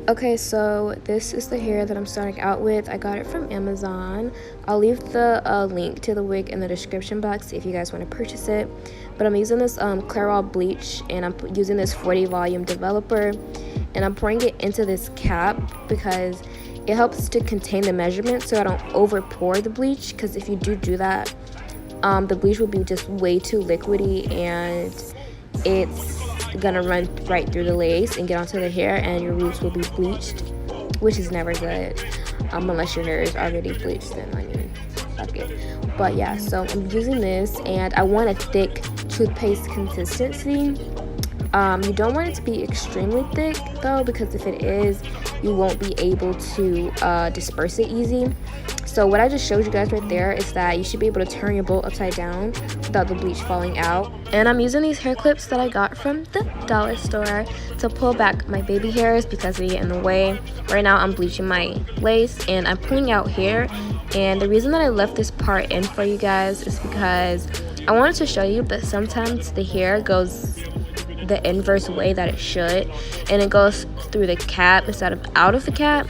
Okay, so this is the hair that I'm starting out with. I got it from Amazon. I'll leave the link to the wig in the description box if you guys want to purchase it. But I'm using this Clairol bleach, and I'm using this 40 volume developer, and I'm pouring it into this cap because it helps to contain the measurement so I don't over pour the bleach, because if you do that, the bleach will be just way too liquidy and it's gonna run right through the lace and get onto the hair, and your roots will be bleached, which is never good, unless your hair is already bleached. Then I mean, fuck it. But yeah, so I'm using this, and I want a thick toothpaste consistency. You don't want it to be extremely thick though, because if it is, you won't be able to disperse it easy. So what I just showed you guys right there is that you should be able to turn your bowl upside down without the bleach falling out. And I'm using these hair clips that I got from the dollar store to pull back my baby hairs because they get in the way. Right now I'm bleaching my lace and I'm pulling out hair. And the reason that I left this part in for you guys is because I wanted to show you that sometimes the hair goes the inverse way that it should, and it goes through the cap instead of out of the cap,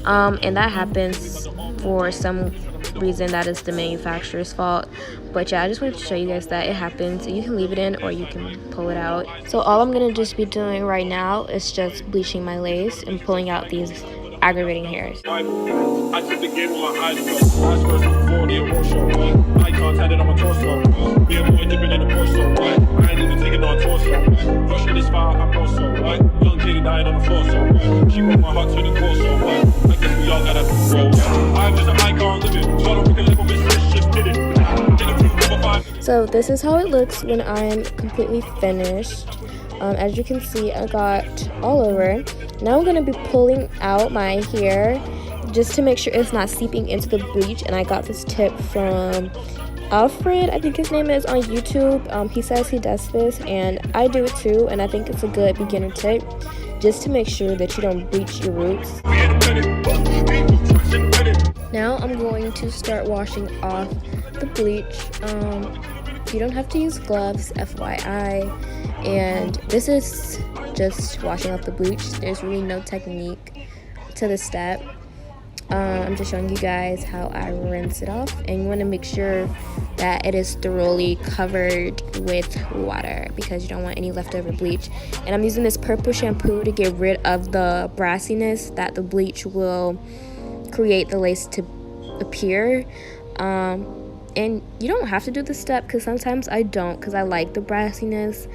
and that happens for some reason. That is the manufacturer's fault. But yeah, I just wanted to show you guys that it happens. You can leave it in or you can pull it out. So all I'm gonna just be doing right now is just bleaching my lace and pulling out these aggravating hairs. I took the game with my eyes closed. Eyes first before the emotion. Eye contact on my torso. Me and boy dipping in the torso. I ain't even taking on torso. Rush with this fire, I'm also right. Young kitty dying on the floor, so she broke my heart to the core, so I guess we all gotta grow. I'm just an icon living. So I don't live on this bitch, just did it. So this is how it looks when I'm completely finished. As you can see, I got all over. Now I'm going to be pulling out my hair just to make sure it's not seeping into the bleach. And I got this tip from Alfred, I think his name is, on YouTube. He says he does this, and I do it too. And I think it's a good beginner tip just to make sure that you don't bleach your roots. Now I'm going to start washing off the bleach. You don't have to use gloves, FYI. And this is just washing off the bleach. There's really no technique to the step. I'm just showing you guys how I rinse it off, and you want to make sure that it is thoroughly covered with water because you don't want any leftover bleach. And I'm using this purple shampoo to get rid of the brassiness that the bleach will create the lace to appear. And you don't have to do this step, because sometimes I don't, because I like the brassiness.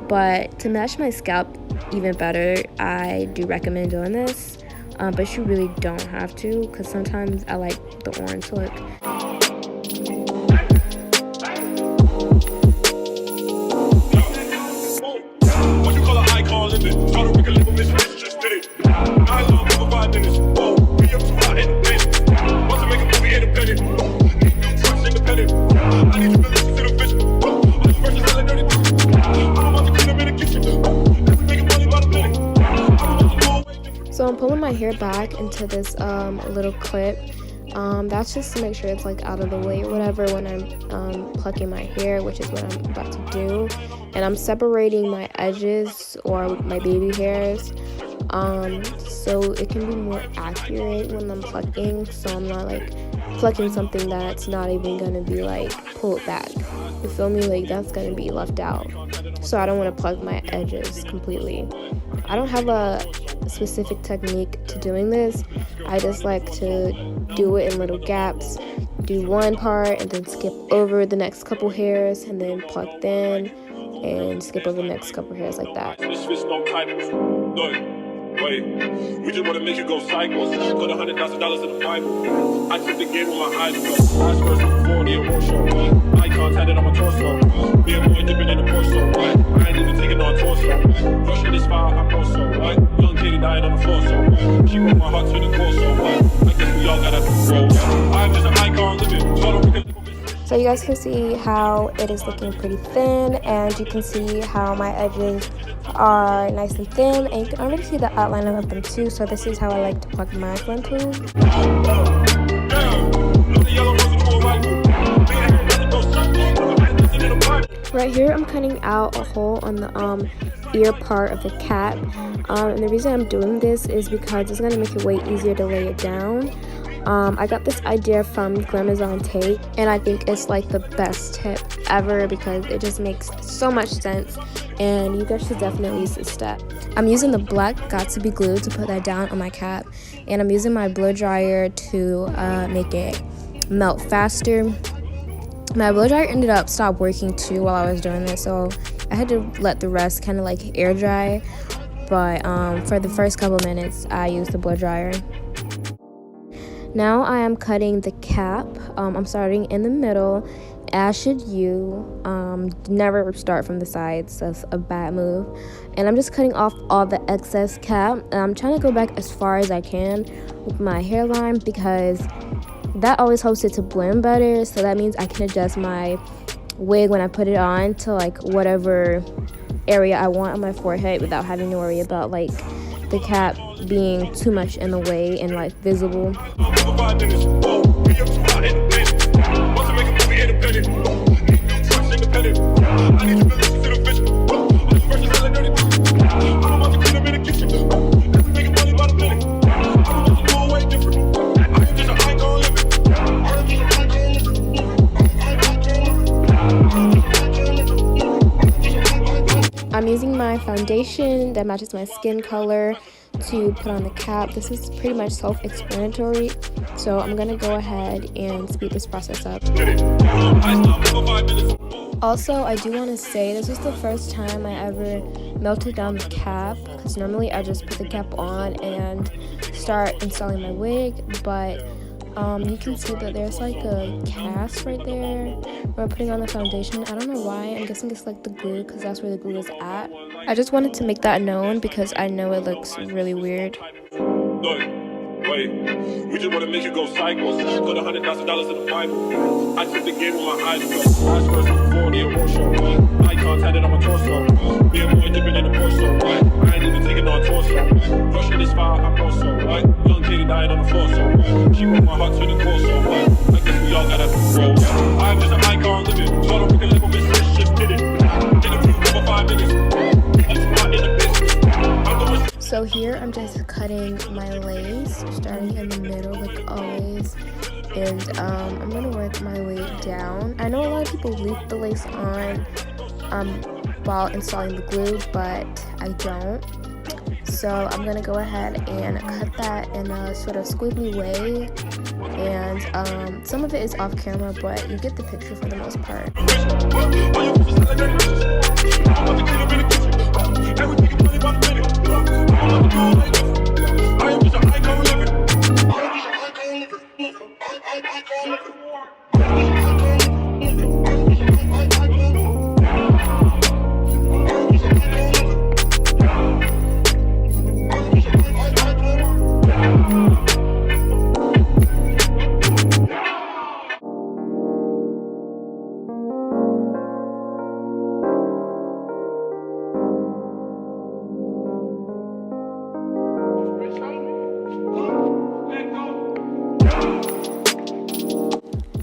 But to match my scalp even better, I do recommend doing this. But you really don't have to, because sometimes I like the orange look. What you call an icon living? So I don't live on this bitch, just did it. I love over 5 minutes. Whoa, we up to my independent. Want to make a movie independent. Independent. I need to listen to the vision. All the verses I learned it. I'm about to clean up in the kitchen. Every making money by the minute. So I'm pulling my hair back into this little clip. That's just to make sure it's like out of the way or whatever when I'm plucking my hair, which is what I'm about to do. And I'm separating my edges or my baby hairs, so it can be more accurate when I'm plucking, so I'm not like plucking something that's not even gonna be like pulled back, you feel me? Like that's gonna be left out. So I don't want to plug my edges completely. I don't have a specific technique to doing this. I just like to do it in little gaps, do one part and then skip over the next couple hairs and then pluck then and skip over the next couple hairs like that. Wait, we just want to make you go cycles. Put $100,000 in the Bible. I took the game with my eyes closed. Eyes first before the emotion. Eye contact on my torso. Me and boy dipping in the torso. I ain't even taking on torso. Rush with this fire, I'm also right. Young kitty dying on the floor, so she broke my heart to the core, so I guess we all gotta grow. I'm just an icon living. So I don't live on this. So you guys can see how it is looking pretty thin, and you can see how my edges are nice and thin, and you can already see the outline of them too. So this is how I like to pluck my frontals. Right here I'm cutting out a hole on the ear part of the cap. And the reason I'm doing this is because it's going to make it way easier to lay it down. I got this idea from Glamazon Tape, and I think it's like the best tip ever because it just makes so much sense, and you guys should definitely use this step. I'm using the black Got2b glue to put that down on my cap, and I'm using my blow dryer to make it melt faster. My blow dryer ended up stopped working too while I was doing this, so I had to let the rest kind of like air dry, but for the first couple minutes I used the blow dryer. Now I am cutting the cap. I'm starting in the middle, as should you. Never start from the sides, that's a bad move. And I'm just cutting off all the excess cap, and I'm trying to go back as far as I can with my hairline because that always helps it to blend better. So that means I can adjust my wig when I put it on to like whatever area I want on my forehead without having to worry about like the cap being too much in the way and like visible. I'm using my foundation that matches my skin color to put on the cap. This is pretty much self-explanatory, so I'm gonna go ahead and speed this process up. Also, I do want to say this was the first time I ever melted down the cap, because normally I just put the cap on and start installing my wig, but you can see that there's like a cast right there where I'm putting on the foundation. I don't know why. I'm guessing it's like the glue, because that's where the glue is at. I just wanted to make that known because I know it looks really weird. Wait, we just want to make you go psycho. Put $100,000 in the Bible. I took the game with my eyes closed. Eyes first before the emotion. Eye contact on my torso. Me and boy dipping in the torso. I ain't even taking on torso. Rush with this fire, I'm also. Young Katie dying on the floor, so she broke my heart to the torso. I guess we all gotta grow. I'm just an icon living. So I don't really live on this shit, just did it. In the proof for 5 minutes. That's not in the business. So here I'm just cutting my lace, starting in the middle like always, and I'm gonna work my way down. I know a lot of people leave the lace on while installing the glue, but I don't. So I'm gonna go ahead and cut that in a sort of squiggly way, and some of it is off camera, but you get the picture for the most part.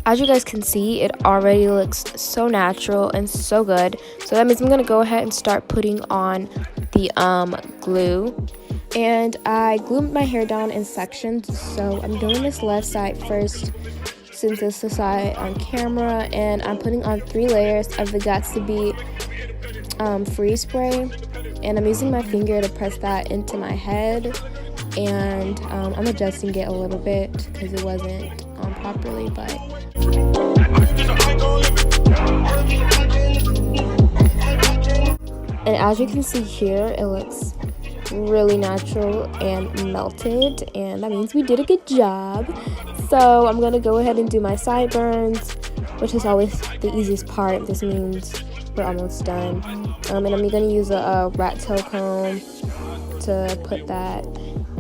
As you guys can see, it already looks so natural and so good. So that means I'm going to go ahead and start putting on the glue. And I glued my hair down in sections. So I'm doing this left side first, since it's the side on camera. And I'm putting on 3 layers of the Got2b freeze spray. And I'm using my finger to press that into my head. And I'm adjusting it a little bit because it wasn't properly, but and as you can see here, it looks really natural and melted, and that means we did a good job. So I'm gonna go ahead and do my sideburns, which is always the easiest part. This means we're almost done. And I'm gonna use a rat tail comb to put that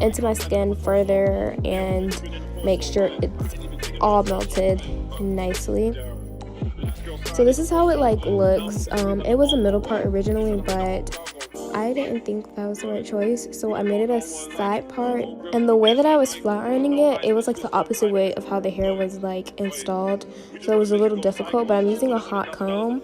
into my skin further and make sure it's all melted nicely. So this is how it like looks. It was a middle part originally, but I didn't think that was the right choice, so I made it a side part. And the way that I was flat ironing it, it was like the opposite way of how the hair was like installed, so it was a little difficult. But I'm using a hot comb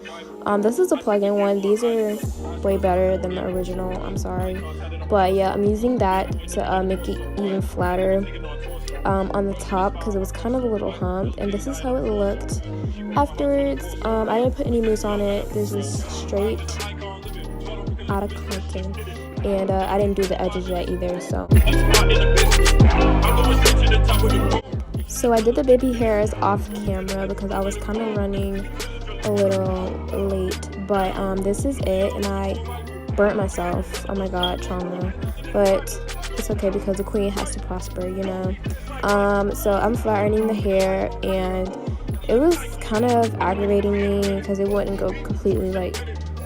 This is a plug-in one. These are way better than the original. I'm sorry, but yeah, I'm using that to make it even flatter on the top because it was kind of a little humped. And this is how it looked afterwards. I didn't put any mousse on it. This is straight out of Compton, and I didn't do the edges yet either. So I did the baby hairs off camera because I was kind of running a little late, but this is it, and I burnt myself. Oh my god, trauma. But it's okay because the queen has to prosper, you know. So I'm flattening the hair, and it was kind of aggravating me because it wouldn't go completely like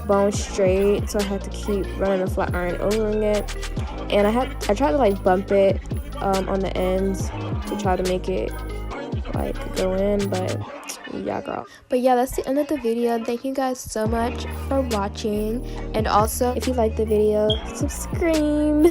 bone straight, so I had to keep running the flat iron over it. And I tried to like bump it on the ends to try to make it like go in, but yeah, girl. But yeah, that's the end of the video. Thank you guys so much for watching, and also if you like the video, subscribe.